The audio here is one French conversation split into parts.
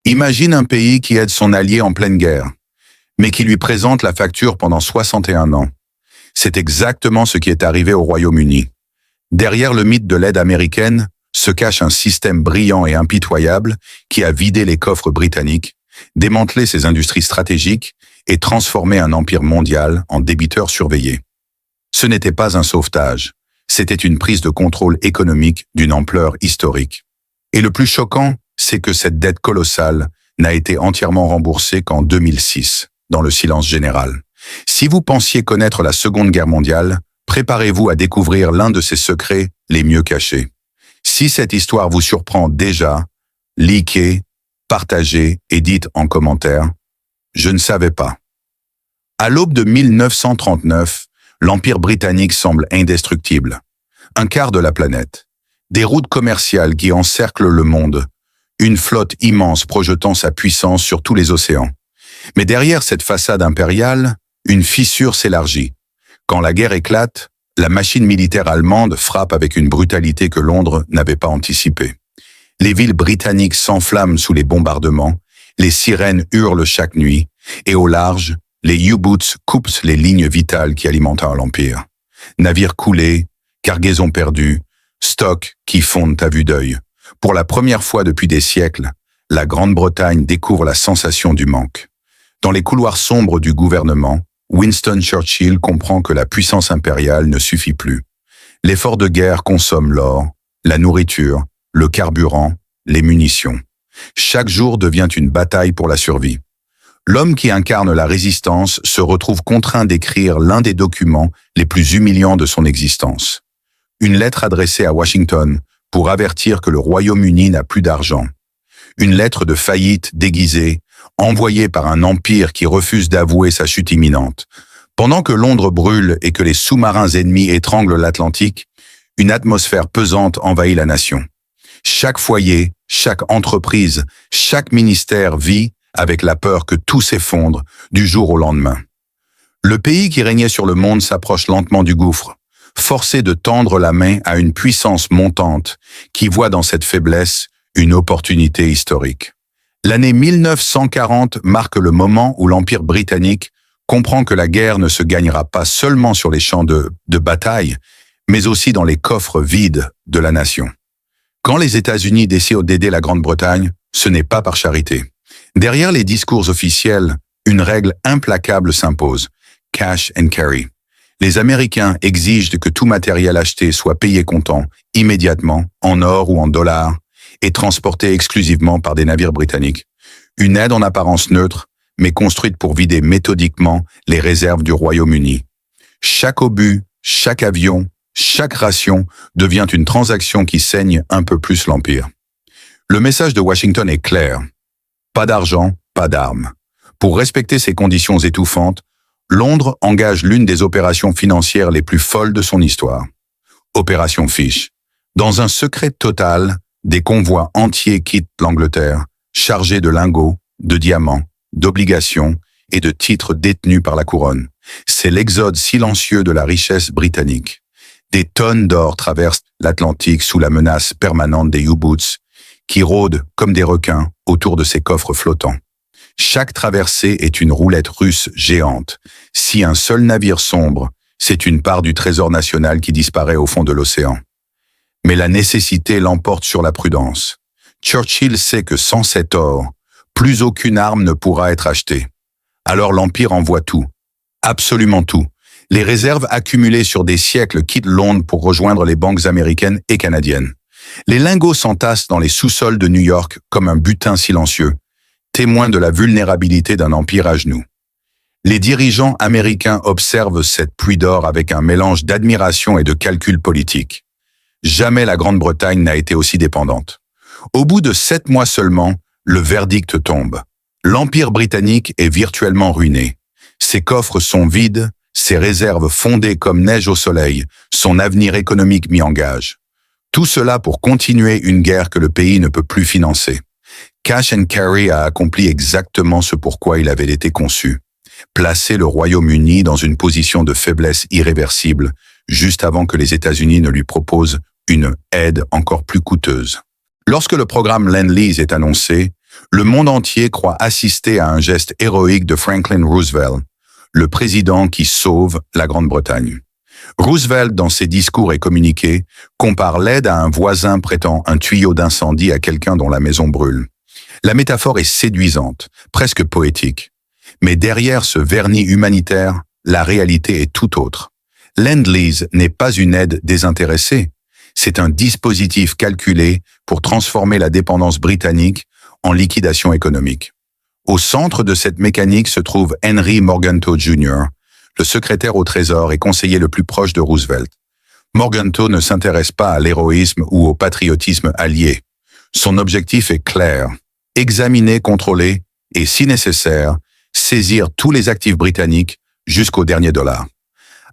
Imagine un pays qui aide son allié en pleine guerre, mais qui lui présente la facture pendant 61 ans. C'est exactement ce qui est arrivé au Royaume-Uni. Derrière le mythe de l'aide américaine se cache un système brillant et impitoyable qui a vidé les coffres britanniques, démantelé ses industries stratégiques et transformé un empire mondial en débiteur surveillé. Ce n'était pas un sauvetage, c'était une prise de contrôle économique d'une ampleur historique. Et le plus choquant, c'est que cette dette colossale n'a été entièrement remboursée qu'en 2006, dans le silence général. Si vous pensiez connaître la Seconde Guerre mondiale, préparez-vous à découvrir l'un de ses secrets les mieux cachés. Si cette histoire vous surprend déjà, likez, partagez et dites en commentaire « Je ne savais pas ». À l'aube de 1939, l'Empire britannique semble indestructible. Un quart de la planète, des routes commerciales qui encerclent le monde, une flotte immense projetant sa puissance sur tous les océans. Mais derrière cette façade impériale, une fissure s'élargit. Quand la guerre éclate, la machine militaire allemande frappe avec une brutalité que Londres n'avait pas anticipée. Les villes britanniques s'enflamment sous les bombardements, les sirènes hurlent chaque nuit, et au large, les U-boots coupent les lignes vitales qui alimentèrent l'Empire. Navires coulés, cargaisons perdues, stocks qui fondent à vue d'œil. Pour la première fois depuis des siècles, la Grande-Bretagne découvre la sensation du manque. Dans les couloirs sombres du gouvernement, Winston Churchill comprend que la puissance impériale ne suffit plus. L'effort de guerre consomme l'or, la nourriture, le carburant, les munitions. Chaque jour devient une bataille pour la survie. L'homme qui incarne la résistance se retrouve contraint d'écrire l'un des documents les plus humiliants de son existence. Une lettre adressée à Washington pour avertir que le Royaume-Uni n'a plus d'argent. Une lettre de faillite déguisée, envoyée par un empire qui refuse d'avouer sa chute imminente. Pendant que Londres brûle et que les sous-marins ennemis étranglent l'Atlantique, une atmosphère pesante envahit la nation. Chaque foyer, chaque entreprise, chaque ministère vit avec la peur que tout s'effondre du jour au lendemain. Le pays qui régnait sur le monde s'approche lentement du gouffre, forcé de tendre la main à une puissance montante qui voit dans cette faiblesse une opportunité historique. L'année 1940 marque le moment où l'Empire britannique comprend que la guerre ne se gagnera pas seulement sur les champs de bataille, mais aussi dans les coffres vides de la nation. Quand les États-Unis décident d'aider la Grande-Bretagne, ce n'est pas par charité. Derrière les discours officiels, une règle implacable s'impose, cash and carry. Les Américains exigent que tout matériel acheté soit payé comptant, immédiatement, en or ou en dollars, et transporté exclusivement par des navires britanniques. Une aide en apparence neutre, mais construite pour vider méthodiquement les réserves du Royaume-Uni. Chaque obus, chaque avion, chaque ration devient une transaction qui saigne un peu plus l'Empire. Le message de Washington est clair. Pas d'argent, pas d'armes. Pour respecter ces conditions étouffantes, Londres engage l'une des opérations financières les plus folles de son histoire. Opération Fish. Dans un secret total, des convois entiers quittent l'Angleterre, chargés de lingots, de diamants, d'obligations et de titres détenus par la couronne. C'est l'exode silencieux de la richesse britannique. Des tonnes d'or traversent l'Atlantique sous la menace permanente des U-boots, qui rôdent comme des requins autour de ces coffres flottants. Chaque traversée est une roulette russe géante. Si un seul navire sombre, c'est une part du trésor national qui disparaît au fond de l'océan. Mais la nécessité l'emporte sur la prudence. Churchill sait que sans cet or, plus aucune arme ne pourra être achetée. Alors l'Empire envoie tout, absolument tout. Les réserves accumulées sur des siècles quittent Londres pour rejoindre les banques américaines et canadiennes. Les lingots s'entassent dans les sous-sols de New York comme un butin silencieux, témoin de la vulnérabilité d'un empire à genoux. Les dirigeants américains observent cette pluie d'or avec un mélange d'admiration et de calcul politique. Jamais la Grande-Bretagne n'a été aussi dépendante. Au bout de 7 mois seulement, le verdict tombe. L'Empire britannique est virtuellement ruiné. Ses coffres sont vides, ses réserves fondées comme neige au soleil, son avenir économique mis en gage. Tout cela pour continuer une guerre que le pays ne peut plus financer. Cash and Carry a accompli exactement ce pourquoi il avait été conçu. Placer le Royaume-Uni dans une position de faiblesse irréversible, juste avant que les États-Unis ne lui proposent une aide encore plus coûteuse. Lorsque le programme Lend-Lease est annoncé, Le monde entier croit assister à un geste héroïque de Franklin Roosevelt, le président qui sauve la Grande-Bretagne. Roosevelt, dans ses discours et communiqués, compare l'aide à un voisin prêtant un tuyau d'incendie à quelqu'un dont la maison brûle. La métaphore est séduisante, presque poétique. Mais derrière ce vernis humanitaire, la réalité est tout autre. Lend-Lease n'est pas une aide désintéressée, c'est un dispositif calculé pour transformer la dépendance britannique en liquidation économique. Au centre de cette mécanique se trouve Henry Morgenthau Jr., le secrétaire au Trésor et conseiller le plus proche de Roosevelt. Morgenthau ne s'intéresse pas à l'héroïsme ou au patriotisme allié. Son objectif est clair: examiner, contrôler et, si nécessaire, saisir tous les actifs britanniques jusqu'au dernier dollar.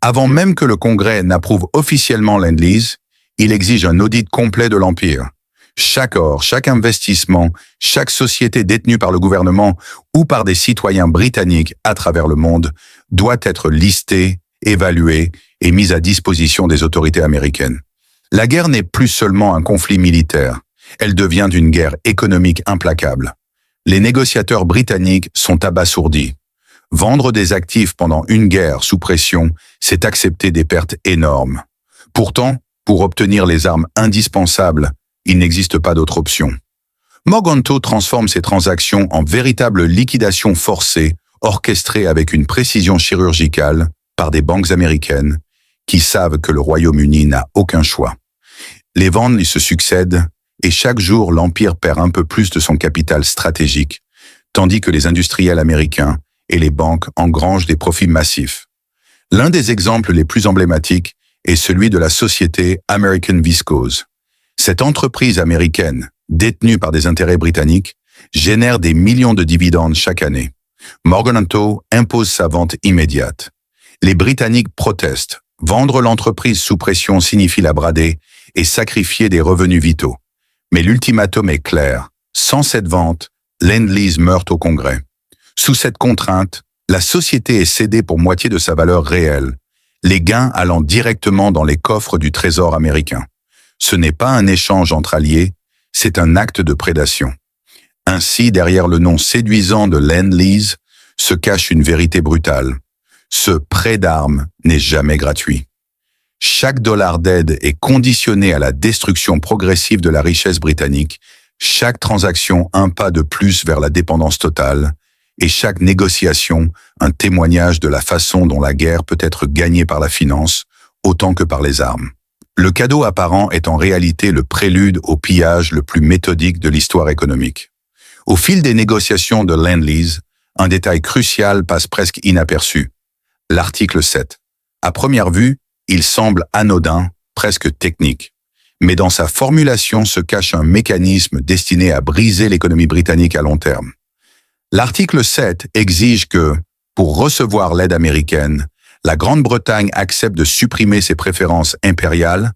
Avant même que le Congrès n'approuve officiellement Lend-Lease, il exige un audit complet de l'Empire. Chaque or, chaque investissement, chaque société détenue par le gouvernement ou par des citoyens britanniques à travers le monde doit être listé, évalué et mis à disposition des autorités américaines. La guerre n'est plus seulement un conflit militaire, elle devient une guerre économique implacable. Les négociateurs britanniques sont abasourdis. Vendre des actifs pendant une guerre sous pression, c'est accepter des pertes énormes. Pourtant, pour obtenir les armes indispensables, il n'existe pas d'autre option. Morgenthau transforme ces transactions en véritable liquidation forcée, orchestrée avec une précision chirurgicale par des banques américaines qui savent que le Royaume-Uni n'a aucun choix. Les ventes se succèdent et chaque jour l'Empire perd un peu plus de son capital stratégique, tandis que les industriels américains et les banques engrangent des profits massifs. L'un des exemples les plus emblématiques est celui de la société American Viscose. Cette entreprise américaine, détenue par des intérêts britanniques, génère des millions de dividendes chaque année. Morgenthau impose sa vente immédiate. Les Britanniques protestent. Vendre l'entreprise sous pression signifie la brader et sacrifier des revenus vitaux. Mais l'ultimatum est clair. Sans cette vente, Lend-Lease meurt au Congrès. Sous cette contrainte, la société est cédée pour moitié de sa valeur réelle, les gains allant directement dans les coffres du Trésor américain. Ce n'est pas un échange entre alliés, c'est un acte de prédation. Ainsi, derrière le nom séduisant de Lend-Lease, se cache une vérité brutale. Ce prêt d'armes n'est jamais gratuit. Chaque dollar d'aide est conditionné à la destruction progressive de la richesse britannique, chaque transaction un pas de plus vers la dépendance totale, et chaque négociation un témoignage de la façon dont la guerre peut être gagnée par la finance, autant que par les armes. Le cadeau apparent est en réalité le prélude au pillage le plus méthodique de l'histoire économique. Au fil des négociations de Lend-Lease, un détail crucial passe presque inaperçu. L'article 7. À première vue, il semble anodin, presque technique. Mais dans sa formulation se cache un mécanisme destiné à briser l'économie britannique à long terme. L'article 7 exige que, pour recevoir l'aide américaine, la Grande-Bretagne accepte de supprimer ses préférences impériales,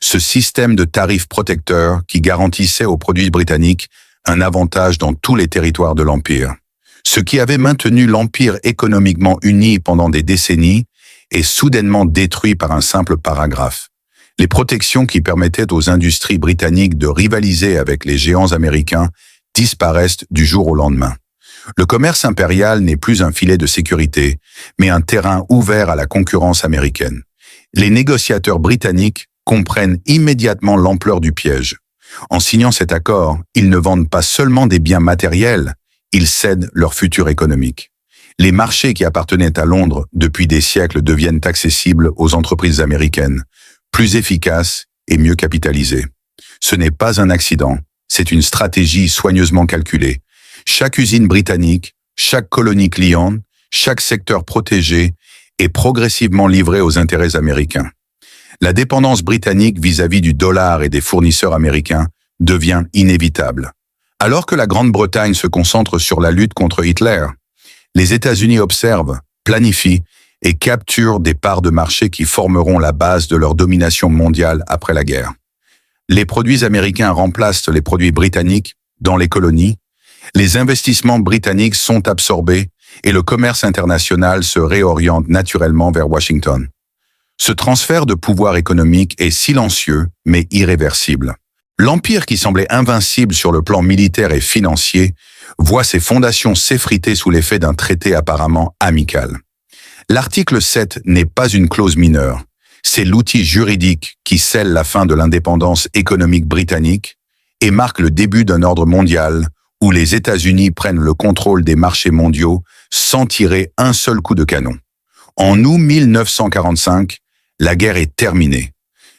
ce système de tarifs protecteurs qui garantissait aux produits britanniques un avantage dans tous les territoires de l'Empire. Ce qui avait maintenu l'Empire économiquement uni pendant des décennies est soudainement détruit par un simple paragraphe. Les protections qui permettaient aux industries britanniques de rivaliser avec les géants américains disparaissent du jour au lendemain. Le commerce impérial n'est plus un filet de sécurité, mais un terrain ouvert à la concurrence américaine. Les négociateurs britanniques comprennent immédiatement l'ampleur du piège. En signant cet accord, ils ne vendent pas seulement des biens matériels, ils cèdent leur futur économique. Les marchés qui appartenaient à Londres depuis des siècles deviennent accessibles aux entreprises américaines, plus efficaces et mieux capitalisées. Ce n'est pas un accident, c'est une stratégie soigneusement calculée. Chaque usine britannique, chaque colonie cliente, chaque secteur protégé est progressivement livré aux intérêts américains. La dépendance britannique vis-à-vis du dollar et des fournisseurs américains devient inévitable. Alors que la Grande-Bretagne se concentre sur la lutte contre Hitler, les États-Unis observent, planifient et capturent des parts de marché qui formeront la base de leur domination mondiale après la guerre. Les produits américains remplacent les produits britanniques dans les colonies, les investissements britanniques sont absorbés et le commerce international se réoriente naturellement vers Washington. Ce transfert de pouvoir économique est silencieux mais irréversible. L'empire qui semblait invincible sur le plan militaire et financier voit ses fondations s'effriter sous l'effet d'un traité apparemment amical. L'article 7 n'est pas une clause mineure. C'est l'outil juridique qui scelle la fin de l'indépendance économique britannique et marque le début d'un ordre mondial où les États-Unis prennent le contrôle des marchés mondiaux sans tirer un seul coup de canon. En août 1945, la guerre est terminée.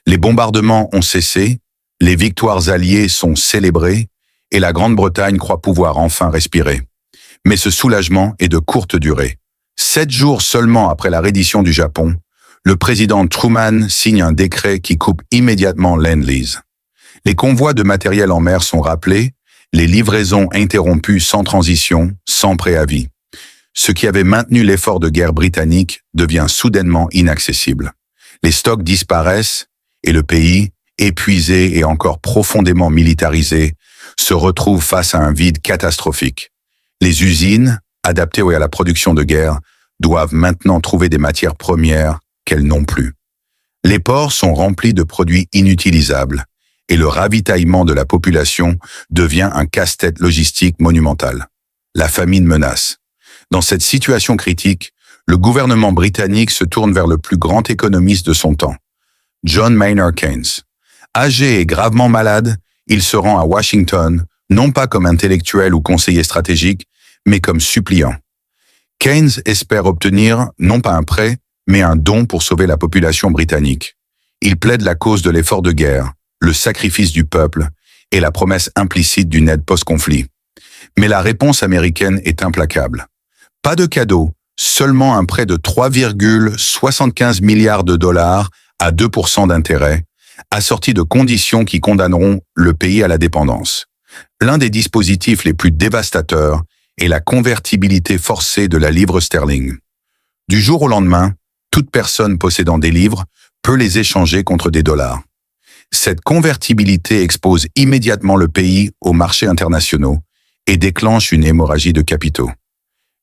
Les bombardements ont cessé, les victoires alliées sont célébrées et la Grande-Bretagne croit pouvoir enfin respirer. Mais ce soulagement est de courte durée. 7 jours seulement après la reddition du Japon, le président Truman signe un décret qui coupe immédiatement l'End-Lease. Les convois de matériel en mer sont rappelés, les livraisons interrompues sans transition, sans préavis. Ce qui avait maintenu l'effort de guerre britannique devient soudainement inaccessible. Les stocks disparaissent et le pays, épuisé et encore profondément militarisé, se retrouve face à un vide catastrophique. Les usines, adaptées à la production de guerre, doivent maintenant trouver des matières premières qu'elles n'ont plus. Les ports sont remplis de produits inutilisables et le ravitaillement de la population devient un casse-tête logistique monumental. La famine menace. Dans cette situation critique, le gouvernement britannique se tourne vers le plus grand économiste de son temps, John Maynard Keynes. Âgé et gravement malade, il se rend à Washington, non pas comme intellectuel ou conseiller stratégique, mais comme suppliant. Keynes espère obtenir, non pas un prêt, mais un don pour sauver la population britannique. Il plaide la cause de l'effort de guerre, le sacrifice du peuple et la promesse implicite d'une aide post-conflit. Mais la réponse américaine est implacable. Pas de cadeau, seulement un prêt de 3,75 milliards de dollars à 2% d'intérêt, assorti de conditions qui condamneront le pays à la dépendance. L'un des dispositifs les plus dévastateurs est la convertibilité forcée de la livre sterling. Du jour au lendemain, toute personne possédant des livres peut les échanger contre des dollars. Cette convertibilité expose immédiatement le pays aux marchés internationaux et déclenche une hémorragie de capitaux.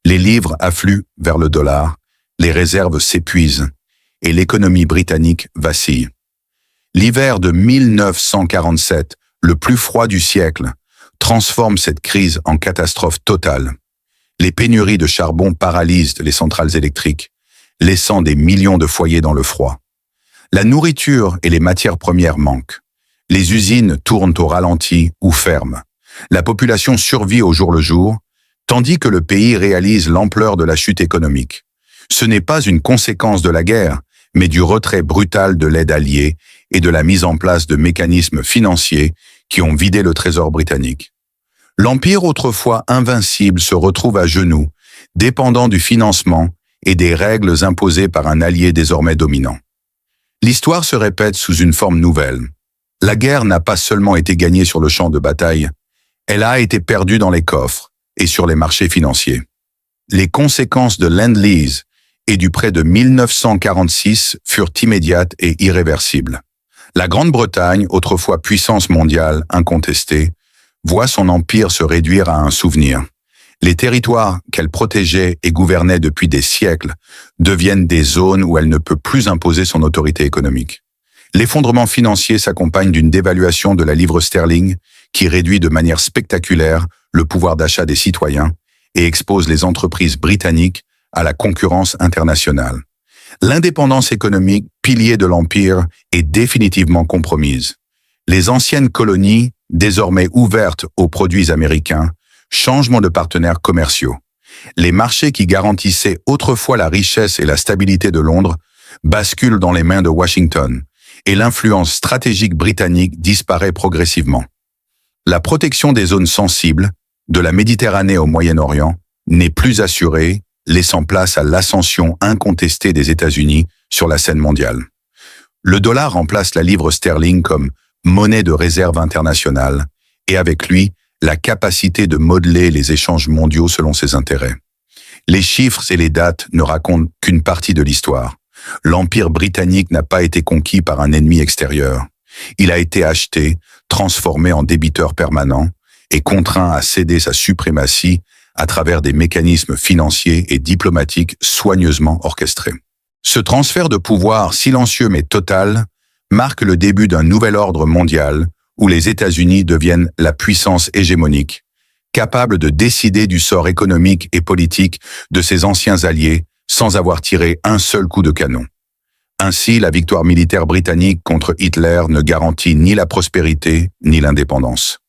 Les livres affluent vers le dollar, les réserves s'épuisent et l'économie britannique vacille. L'hiver de 1947, le plus froid du siècle, transforme cette crise en catastrophe totale. Les pénuries de charbon paralysent les centrales électriques, laissant des millions de foyers dans le froid. La nourriture et les matières premières manquent. Les usines tournent au ralenti ou ferment. La population survit au jour le jour, tandis que le pays réalise l'ampleur de la chute économique. Ce n'est pas une conséquence de la guerre, mais du retrait brutal de l'aide alliée et de la mise en place de mécanismes financiers qui ont vidé le trésor britannique. L'Empire autrefois invincible se retrouve à genoux, dépendant du financement et des règles imposées par un allié désormais dominant. L'histoire se répète sous une forme nouvelle. La guerre n'a pas seulement été gagnée sur le champ de bataille, elle a été perdue dans les coffres et sur les marchés financiers. Les conséquences de l'End-Lease et du prêt de 1946 furent immédiates et irréversibles. La Grande-Bretagne, autrefois puissance mondiale incontestée, voit son empire se réduire à un souvenir. Les territoires qu'elle protégeait et gouvernait depuis des siècles deviennent des zones où elle ne peut plus imposer son autorité économique. L'effondrement financier s'accompagne d'une dévaluation de la livre sterling qui réduit de manière spectaculaire le pouvoir d'achat des citoyens et expose les entreprises britanniques à la concurrence internationale. L'indépendance économique, pilier de l'Empire, est définitivement compromise. Les anciennes colonies, désormais ouvertes aux produits américains, changement de partenaires commerciaux. Les marchés qui garantissaient autrefois la richesse et la stabilité de Londres basculent dans les mains de Washington, et l'influence stratégique britannique disparaît progressivement. La protection des zones sensibles, de la Méditerranée au Moyen-Orient, n'est plus assurée, laissant place à l'ascension incontestée des États-Unis sur la scène mondiale. Le dollar remplace la livre sterling comme monnaie de réserve internationale, et avec lui, la capacité de modeler les échanges mondiaux selon ses intérêts. Les chiffres et les dates ne racontent qu'une partie de l'histoire. L'Empire britannique n'a pas été conquis par un ennemi extérieur. Il a été acheté, transformé en débiteur permanent et contraint à céder sa suprématie à travers des mécanismes financiers et diplomatiques soigneusement orchestrés. Ce transfert de pouvoir silencieux mais total marque le début d'un nouvel ordre mondial où les États-Unis deviennent la puissance hégémonique, capable de décider du sort économique et politique de ses anciens alliés sans avoir tiré un seul coup de canon. Ainsi, la victoire militaire britannique contre Hitler ne garantit ni la prospérité ni l'indépendance.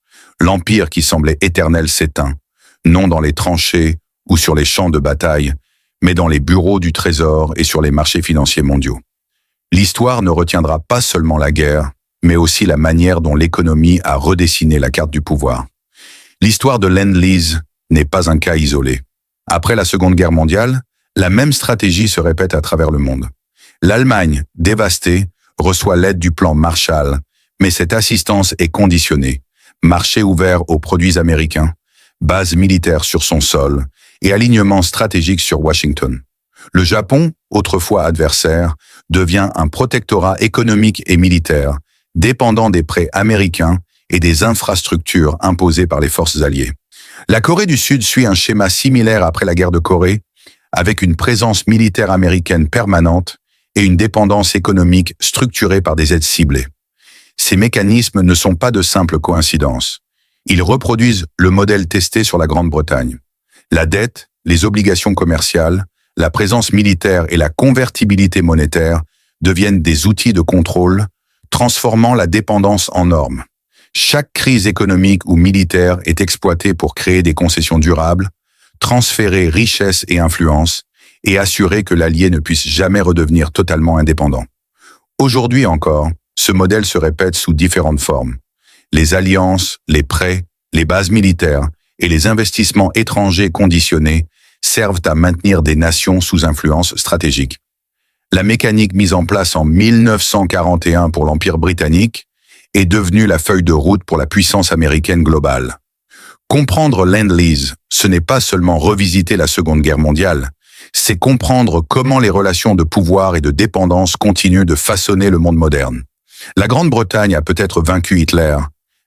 L'empire qui semblait éternel s'éteint, non dans les tranchées ou sur les champs de bataille, mais dans les bureaux du Trésor et sur les marchés financiers mondiaux. L'histoire ne retiendra pas seulement la guerre, mais aussi la manière dont l'économie a redessiné la carte du pouvoir. L'histoire de Lend-Lease n'est pas un cas isolé. Après la Seconde Guerre mondiale, la même stratégie se répète à travers le monde. L'Allemagne, dévastée, reçoit l'aide du plan Marshall, mais cette assistance est conditionnée. Marché ouvert aux produits américains, base militaire sur son sol et alignement stratégique sur Washington. Le Japon, autrefois adversaire, devient un protectorat économique et militaire, dépendant des prêts américains et des infrastructures imposées par les forces alliées. La Corée du Sud suit un schéma similaire après la guerre de Corée, avec une présence militaire américaine permanente et une dépendance économique structurée par des aides ciblées. Ces mécanismes ne sont pas de simples coïncidences. Ils reproduisent le modèle testé sur la Grande-Bretagne. La dette, les obligations commerciales, la présence militaire et la convertibilité monétaire deviennent des outils de contrôle, transformant la dépendance en norme. Chaque crise économique ou militaire est exploitée pour créer des concessions durables, transférer richesse et influence, et assurer que l'allié ne puisse jamais redevenir totalement indépendant. Aujourd'hui encore, ce modèle se répète sous différentes formes. Les alliances, les prêts, les bases militaires et les investissements étrangers conditionnés servent à maintenir des nations sous influence stratégique. La mécanique mise en place en 1941 pour l'Empire britannique est devenue la feuille de route pour la puissance américaine globale. Comprendre Lend-Lease, ce n'est pas seulement revisiter la Seconde Guerre mondiale, c'est comprendre comment les relations de pouvoir et de dépendance continuent de façonner le monde moderne. La Grande-Bretagne a peut-être vaincu Hitler,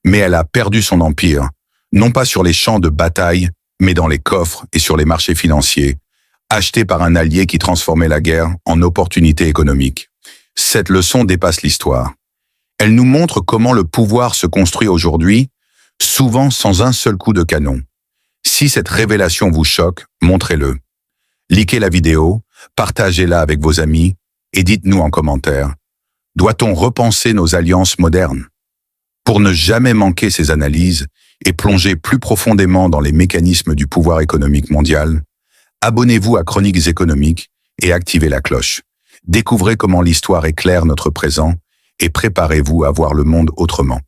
mais elle a perdu son empire, non pas sur les champs de bataille, mais dans les coffres et sur les marchés financiers, achetés par un allié qui transformait la guerre en opportunité économique. Cette leçon dépasse l'histoire. Elle nous montre comment le pouvoir se construit aujourd'hui, souvent sans un seul coup de canon. Si cette révélation vous choque, montrez-le. Likez la vidéo, partagez-la avec vos amis et dites-nous en commentaire. Doit-on repenser nos alliances modernes? Pour ne jamais manquer ces analyses et plonger plus profondément dans les mécanismes du pouvoir économique mondial, abonnez-vous à Chroniques économiques et activez la cloche. Découvrez comment l'histoire éclaire notre présent et préparez-vous à voir le monde autrement.